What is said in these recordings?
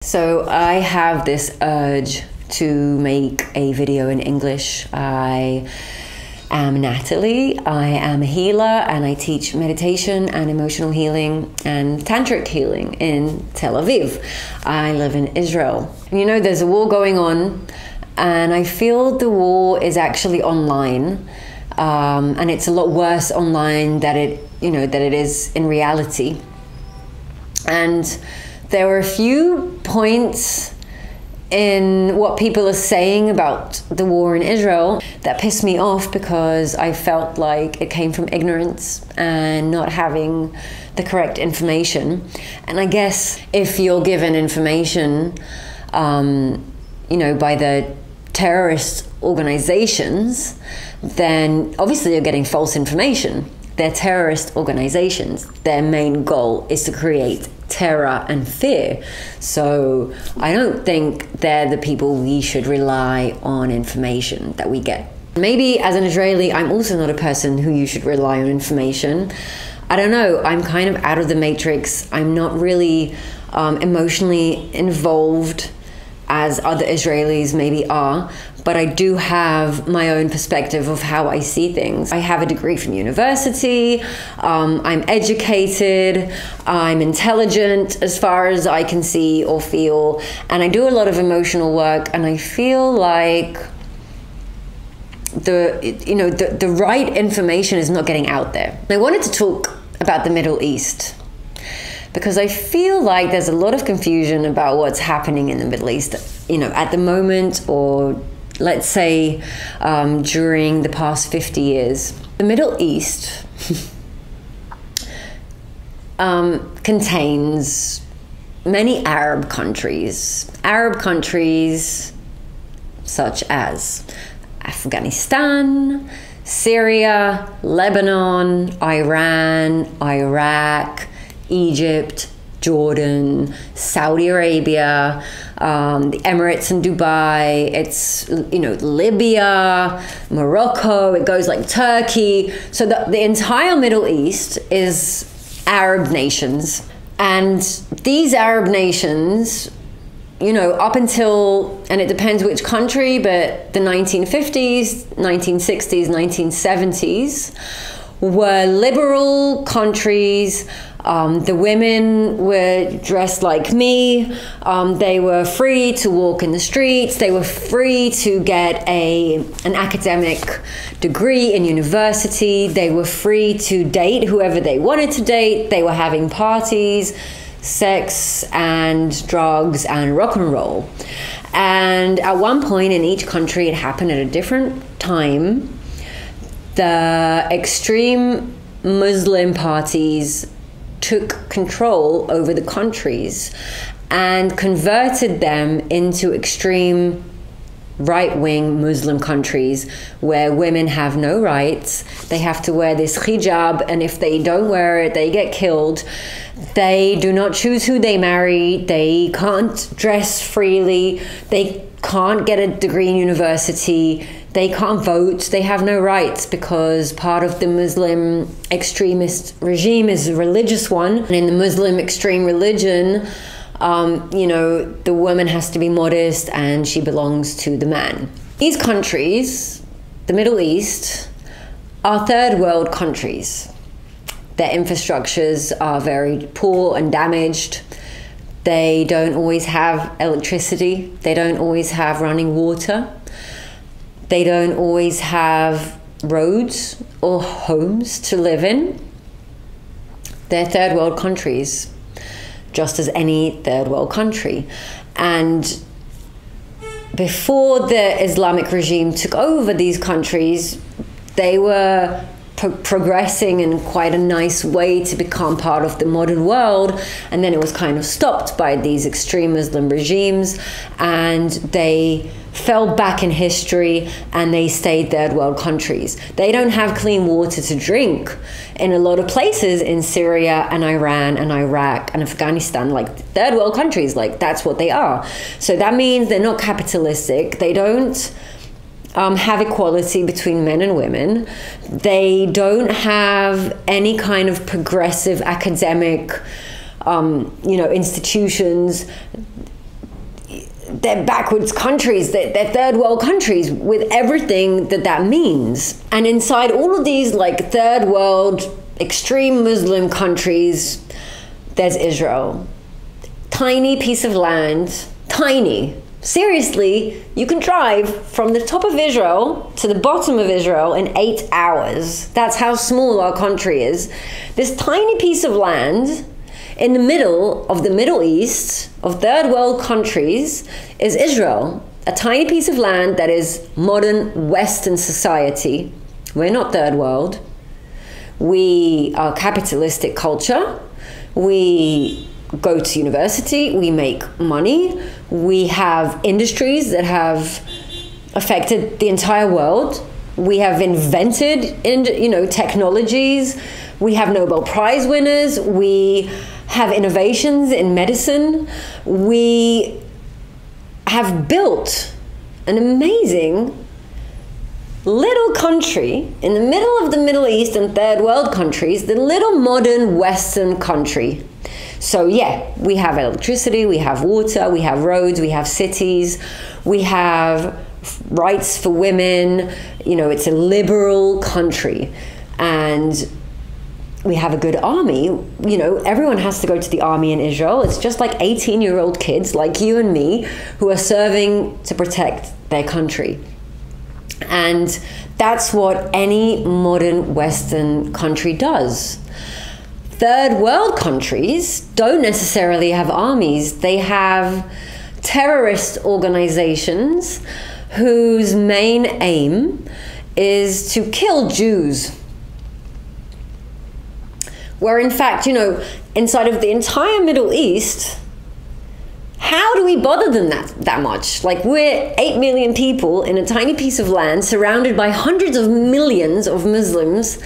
So I have this urge to make a video in English. I am Natalie. I am a healer and I teach meditation and emotional healing and tantric healing in Tel Aviv. I live in Israel. You know, there's a war going on and I feel the war is actually online. And it's a lot worse online than it is in reality. And there were a few points in what people are saying about the war in Israel that pissed me off because I felt like it came from ignorance and not having the correct information. And I guess if you're given information, by the terrorist organizations, then obviously you're getting false information. They're terrorist organizations. Their main goal is to create terror and fear. So I don't think they're the people we should rely on information that we get. Maybe as an Israeli, I'm also not a person who you should rely on information. I don't know. I'm kind of out of the matrix. I'm not really emotionally involved as other Israelis maybe are, but I do have my own perspective of how I see things. I have a degree from university, I'm educated, I'm intelligent as far as I can see or feel, and I do a lot of emotional work, and I feel like the right information is not getting out there. I wanted to talk about the Middle East, because I feel like there's a lot of confusion about what's happening in the Middle East, at the moment, or let's say during the past 50 years. The Middle East contains many Arab countries such as Afghanistan, Syria, Lebanon, Iran, Iraq, Egypt, Jordan, Saudi Arabia, the Emirates and Dubai, it's, Libya, Morocco, it goes like Turkey. So the entire Middle East is Arab nations. And these Arab nations, up until, and it depends which country, but the 1950s, 1960s, 1970s were liberal countries. The women were dressed like me. They were free to walk in the streets. They were free to get an academic degree in university. They were free to date whoever they wanted to date. They were having parties, sex and drugs and rock and roll. And at one point in each country, it happened at a different time. The extreme Muslim parties took control over the countries and converted them into extreme right-wing Muslim countries where women have no rights. They have to wear this hijab, and if they don't wear it, they get killed. They do not choose who they marry. They can't dress freely. They can't get a degree in university. They can't vote. They have no rights because part of the Muslim extremist regime is a religious one. And in the Muslim extreme religion, the woman has to be modest and she belongs to the man. These countries, the Middle East, are third world countries. Their infrastructures are very poor and damaged. They don't always have electricity. They don't always have running water. They don't always have roads or homes to live in. They're third world countries, just as any third world country. And before the Islamic regime took over these countries, they were progressing in quite a nice way to become part of the modern world, and then it was kind of stopped by these extreme Muslim regimes, and they fell back in history and they stayed third world countries. They don't have clean water to drink in a lot of places in Syria and Iran and Iraq and Afghanistan, like third world countries, like that's what they are. So that means they're not capitalistic. They don't have equality between men and women. They don't have any kind of progressive academic institutions. they're backwards countries, they're third world countries with everything that means. And inside all of these like third world extreme Muslim countries, there's Israel. Tiny piece of land, tiny. Seriously, you can drive from the top of Israel to the bottom of Israel in 8 hours. That's how small our country is. This tiny piece of land in the middle of the Middle East, of third world countries, is Israel. A tiny piece of land that is modern Western society. We're not third world. We are capitalistic culture. We go to university, we make money, we have industries that have affected the entire world. We have invented, technologies. We have Nobel Prize winners. We have innovations in medicine. We have built an amazing little country in the middle of the Middle East and third world countries, the little modern Western country. So yeah, we have electricity, we have water, we have roads, we have cities, we have rights for women. It's a liberal country, and we have a good army. Everyone has to go to the army in Israel. It's just like 18-year-old kids like you and me who are serving to protect their country. And that's what any modern Western country does. Third world countries don't necessarily have armies. They have terrorist organizations whose main aim is to kill Jews. Where in fact, inside of the entire Middle East, how do we bother them that much? Like, we're 8 million people in a tiny piece of land surrounded by hundreds of millions of Muslims,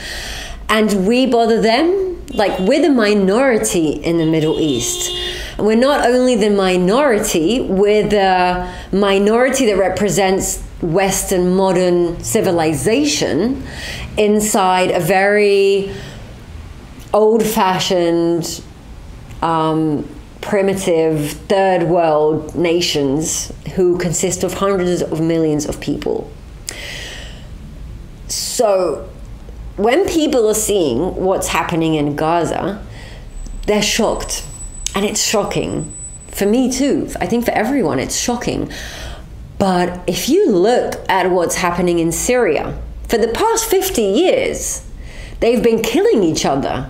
and we bother them? Like, we're the minority in the Middle East. And we're not only the minority, we're the minority that represents Western modern civilization inside a very old-fashioned, primitive third world nations who consist of hundreds of millions of people. So when people are seeing what's happening in Gaza, they're shocked. And it's shocking. For me too. I think for everyone it's shocking. But if you look at what's happening in Syria, for the past 50 years, they've been killing each other.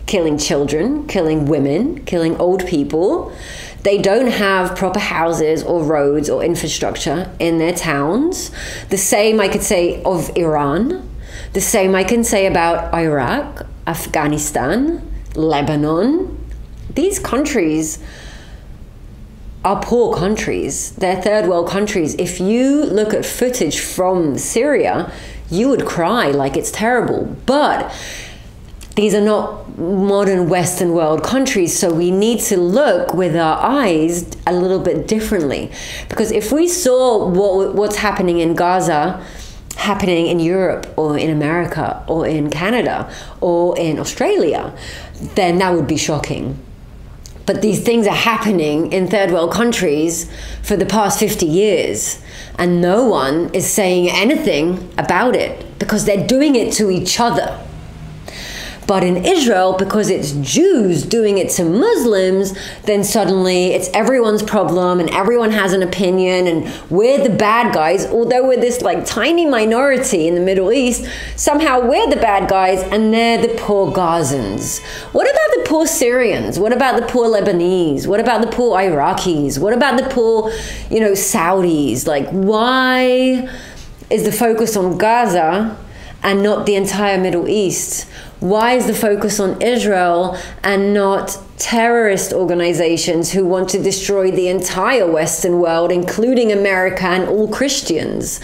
Killing children, killing women, killing old people. They don't have proper houses or roads or infrastructure in their towns. The same I could say of Iran. The same I can say about Iraq, Afghanistan, Lebanon. These countries are poor countries. They're third world countries. If you look at footage from Syria, you would cry like it's terrible. But these are not modern Western world countries, so we need to look with our eyes a little bit differently. Because if we saw what's happening in Gaza, happening in Europe or in America or in Canada or in Australia, then that would be shocking. But these things are happening in third world countries for the past 50 years, and no one is saying anything about it because they're doing it to each other. But in Israel, because it's Jews doing it to Muslims, then suddenly it's everyone's problem and everyone has an opinion and we're the bad guys. Although we're this like tiny minority in the Middle East, somehow we're the bad guys and they're the poor Gazans. What about the poor Syrians? What about the poor Lebanese? What about the poor Iraqis? What about the poor, Saudis? Like, why is the focus on Gaza and not the entire Middle East? Why is the focus on Israel and not terrorist organizations who want to destroy the entire Western world, including America and all Christians?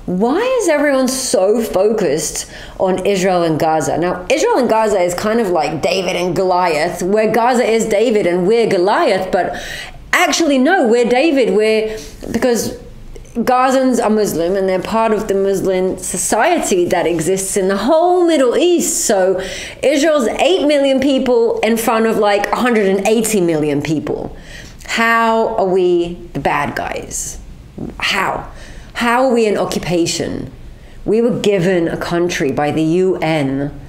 Why is everyone so focused on Israel and Gaza? Now, Israel and Gaza is kind of like David and Goliath, where Gaza is David and we're Goliath, but actually, no, we're David. Because Gazans are Muslim and they're part of the Muslim society that exists in the whole Middle East. So Israel's 8 million people in front of like 180 million people. How are we the bad guys? How? How are we an occupation? We were given a country by the UN.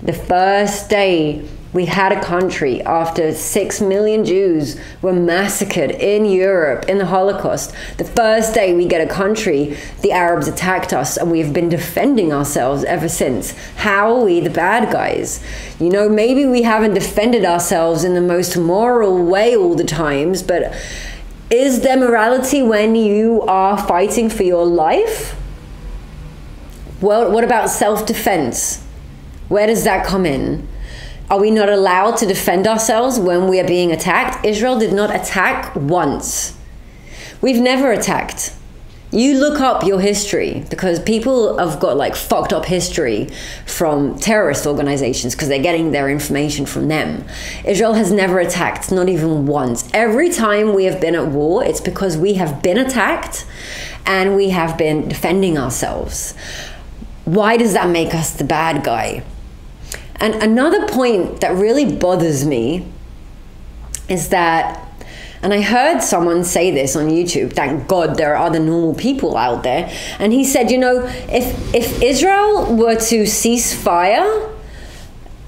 The first day we had a country after 6 million Jews were massacred in Europe in the Holocaust. The first day we get a country, the Arabs attacked us, and we've been defending ourselves ever since. How are we the bad guys? You know, maybe we haven't defended ourselves in the most moral way all the times, but is there morality when you are fighting for your life? Well, what about self-defense? Where does that come in? Are we not allowed to defend ourselves when we are being attacked? Israel did not attack once. We've never attacked. You look up your history, because people have got like fucked up history from terrorist organizations because they're getting their information from them. Israel has never attacked, not even once. Every time we have been at war, it's because we have been attacked and we have been defending ourselves. Why does that make us the bad guy? And another point that really bothers me is that, and I heard someone say this on YouTube, thank God there are other normal people out there, and he said, you know, if Israel were to cease fire,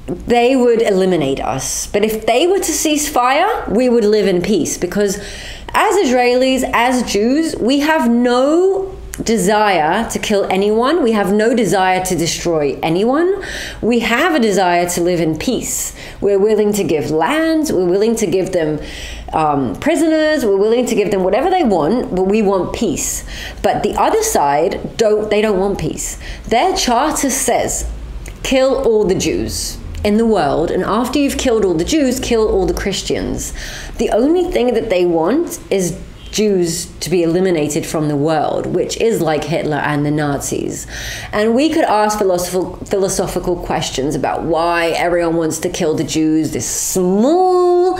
they would eliminate us. But if they were to cease fire, we would live in peace, because as Israelis, as Jews, we have no desire to kill anyone. We have no desire to destroy anyone. We have a desire to live in peace. We're willing to give lands. We're willing to give them prisoners. We're willing to give them whatever they want, but we want peace. But the other side, they don't want peace. Their charter says, kill all the Jews in the world, and after you've killed all the Jews, kill all the Christians. The only thing that they want is Jews to be eliminated from the world, which is like Hitler and the Nazis. And we could ask philosophical questions about why everyone wants to kill the Jews, this small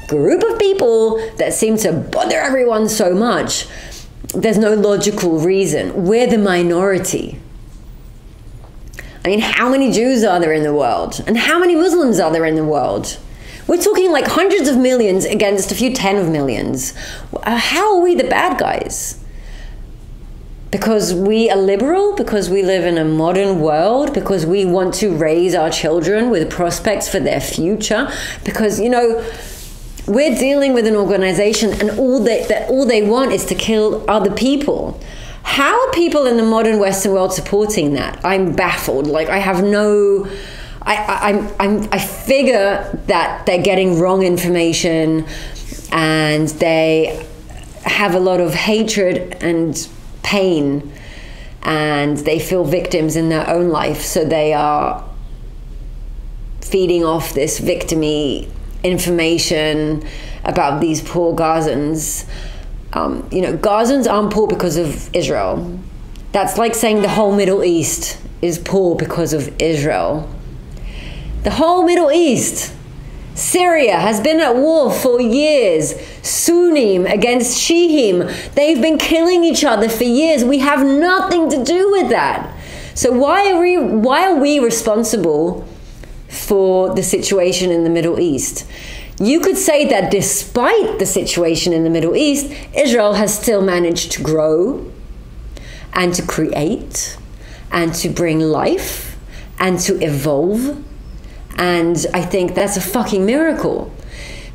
group of people that seem to bother everyone so much. There's no logical reason. We're the minority. I mean, how many Jews are there in the world? And how many Muslims are there in the world? We're talking like hundreds of millions against a few 10 of millions. How are we the bad guys? Because we are liberal? Because we live in a modern world? Because we want to raise our children with prospects for their future? Because, you know, we're dealing with an organization and all they want is to kill other people. How are people in the modern Western world supporting that? I'm baffled. Like, I have no... I figure that they're getting wrong information and they have a lot of hatred and pain and they feel victims in their own life, so they are feeding off this victim-y information about these poor Gazans. You know, Gazans aren't poor because of Israel. That's like saying the whole Middle East is poor because of Israel. The whole Middle East, Syria has been at war for years. Sunnim against Shi'im. They've been killing each other for years. We have nothing to do with that. So why are we responsible for the situation in the Middle East? You could say that despite the situation in the Middle East, Israel has still managed to grow and to create and to bring life and to evolve. And I think that's a fucking miracle,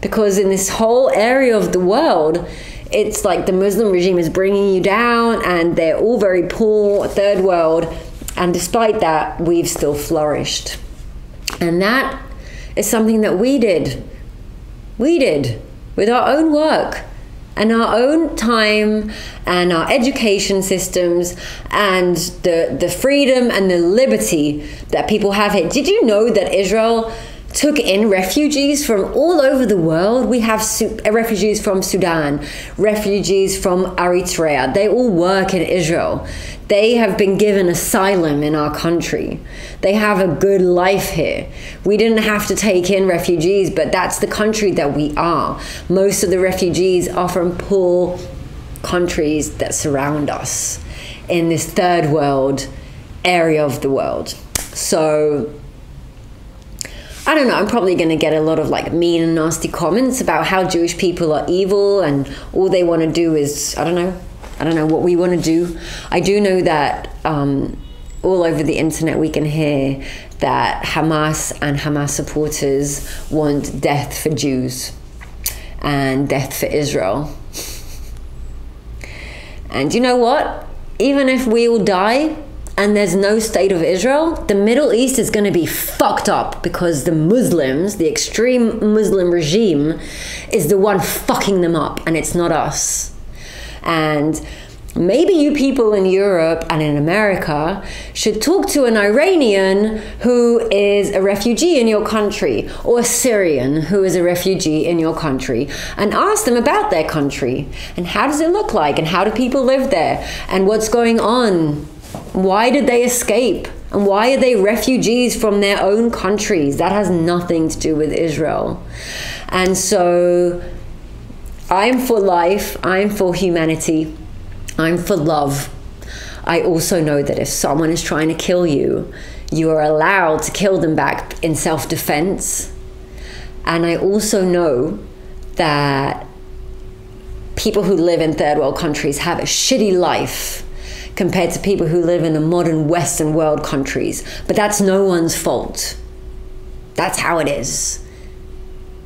because in this whole area of the world, it's like the Muslim regime is bringing you down and they're all very poor, third world. And despite that, we've still flourished. And that is something that we did with our own work and our own time and our education systems and the freedom and the liberty that people have here. Did you know that Israel took in refugees from all over the world? We have refugees from Sudan, refugees from Eritrea. They all work in Israel. They have been given asylum in our country. They have a good life here. We didn't have to take in refugees, but that's the country that we are. Most of the refugees are from poor countries that surround us in this third world area of the world. So I don't know, I'm probably going to get a lot of like mean and nasty comments about how Jewish people are evil and all they want to do is, I don't know what we want to do. I do know that all over the internet we can hear that Hamas and Hamas supporters want death for Jews and death for Israel. And you know what? Even if we all die and there's no state of Israel, the Middle East is going to be fucked up because the Muslims, the extreme Muslim regime, is the one fucking them up, and it's not us. And maybe you people in Europe and in America should talk to an Iranian who is a refugee in your country, or a Syrian who is a refugee in your country, and ask them about their country and how does it look like and how do people live there and what's going on. Why did they escape? And why are they refugees from their own countries? That has nothing to do with Israel. And so I'm for life. I'm for humanity. I'm for love. I also know that if someone is trying to kill you, you are allowed to kill them back in self-defense. And I also know that people who live in third world countries have a shitty life compared to people who live in the modern Western world countries. But that's no one's fault. That's how it is.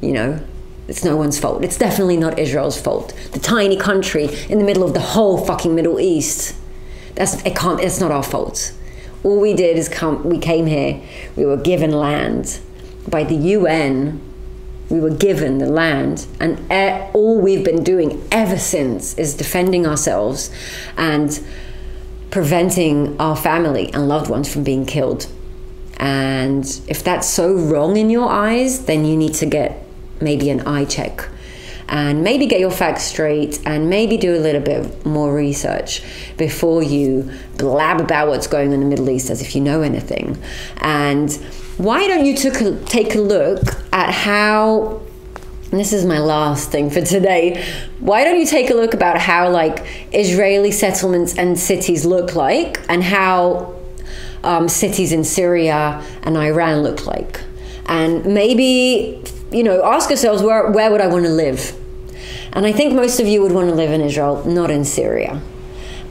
You know, it's no one's fault. It's definitely not Israel's fault. The tiny country in the middle of the whole fucking Middle East. It's not our fault. All we did is we came here. We were given land by the UN. We were given the land, and all we've been doing ever since is defending ourselves and preventing our family and loved ones from being killed. And if that's so wrong in your eyes, then you need to get maybe an eye check and maybe get your facts straight and maybe do a little bit more research before you blab about what's going on in the Middle East as if you know anything. And why don't you take a look at how, and this is my last thing for today, why don't you take a look about how like Israeli settlements and cities look like, and how cities in Syria and Iran look like, and maybe, you know, ask yourselves, where would I want to live? And I think most of you would want to live in Israel, not in Syria.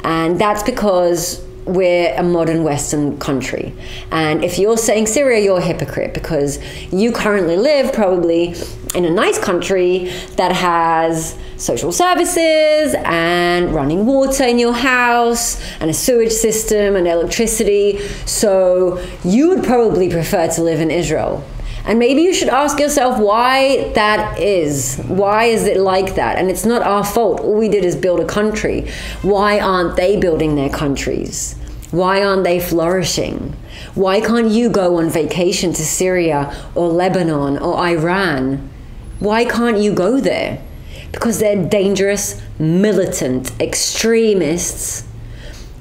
And that's because we're a modern Western country. And if you're saying Syria, you're a hypocrite, because you currently live probably in a nice country that has social services and running water in your house and a sewage system and electricity. So you would probably prefer to live in Israel. And maybe you should ask yourself why that is. Why is it like that? And it's not our fault. All we did is build a country. Why aren't they building their countries? Why aren't they flourishing? Why can't you go on vacation to Syria or Lebanon or Iran? Why can't you go there? Because they're dangerous, militant extremists,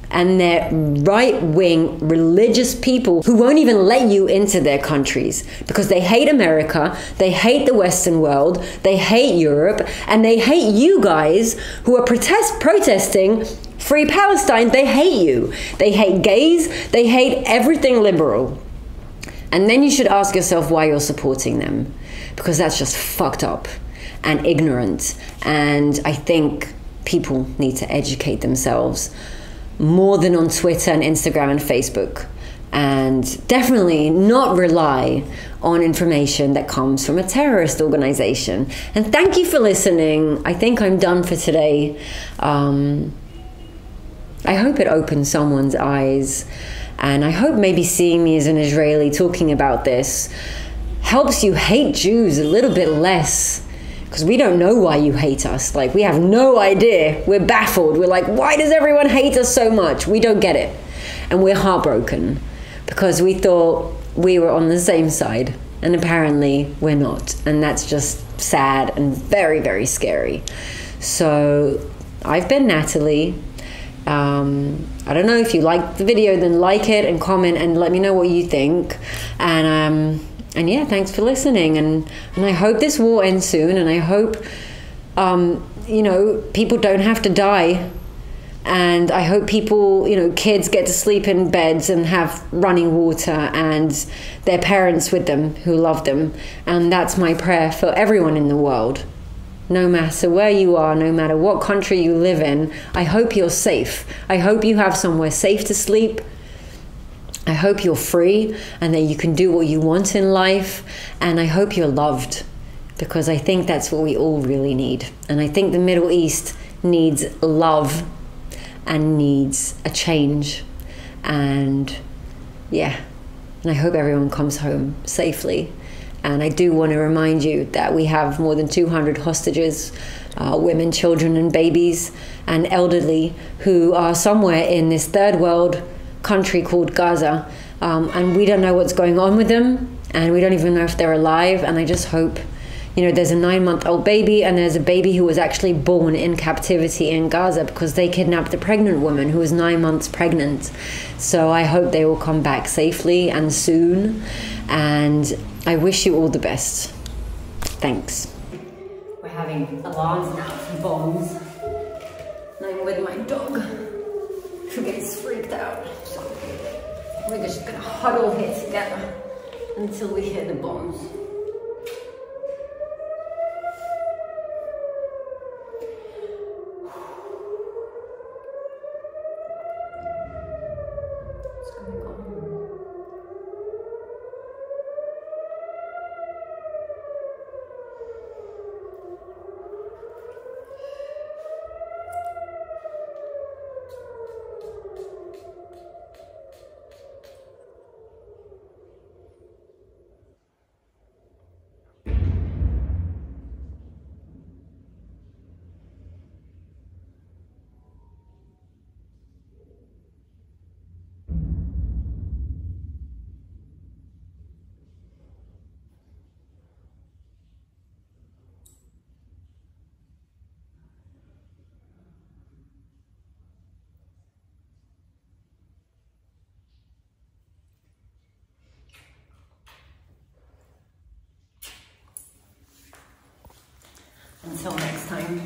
and they're right-wing religious people who won't even let you into their countries because they hate America, they hate the Western world, they hate Europe, and they hate you guys who are protesting Free Palestine. They hate you. They hate gays. They hate everything liberal. And then you should ask yourself why you're supporting them, because that's just fucked up and ignorant. And I think people need to educate themselves more than on Twitter and Instagram and Facebook, and definitely not rely on information that comes from a terrorist organization. And thank you for listening. I think I'm done for today. I hope it opens someone's eyes, and I hope maybe seeing me as an Israeli talking about this helps you hate Jews a little bit less. Because we don't know why you hate us. Like, we have no idea. We're baffled. We're like, why does everyone hate us so much? We don't get it. And we're heartbroken because we thought we were on the same side. And apparently we're not. And that's just sad and very, very scary. So I've been Natalie. I don't know if you liked the video, then like it and comment and let me know what you think. And yeah, thanks for listening. And I hope this war ends soon. And I hope, you know, people don't have to die And I hope people, kids get to sleep in beds and have running water and their parents with them who love them. And that's my prayer for everyone in the world. No matter where you are, no matter what country you live in, I hope you're safe. I hope you have somewhere safe to sleep. I hope you're free and that you can do what you want in life. And I hope you're loved, because I think that's what we all really need. And I think the Middle East needs love and needs a change. And yeah, and I hope everyone comes home safely. And I do want to remind you that we have more than 200 hostages, women, children, and babies, and elderly who are somewhere in this third world country called Gaza. And we don't know what's going on with them, and we don't even know if they're alive. And I just hope, there's a 9-month-old baby, and there's a baby who was actually born in captivity in Gaza because they kidnapped a pregnant woman who was 9 months pregnant. So I hope they will come back safely and soon. And I wish you all the best. Thanks. We're having alarms now for bombs. And I'm with my dog, who gets freaked out. So we're just gonna huddle here together until we hear the bombs. Until next time.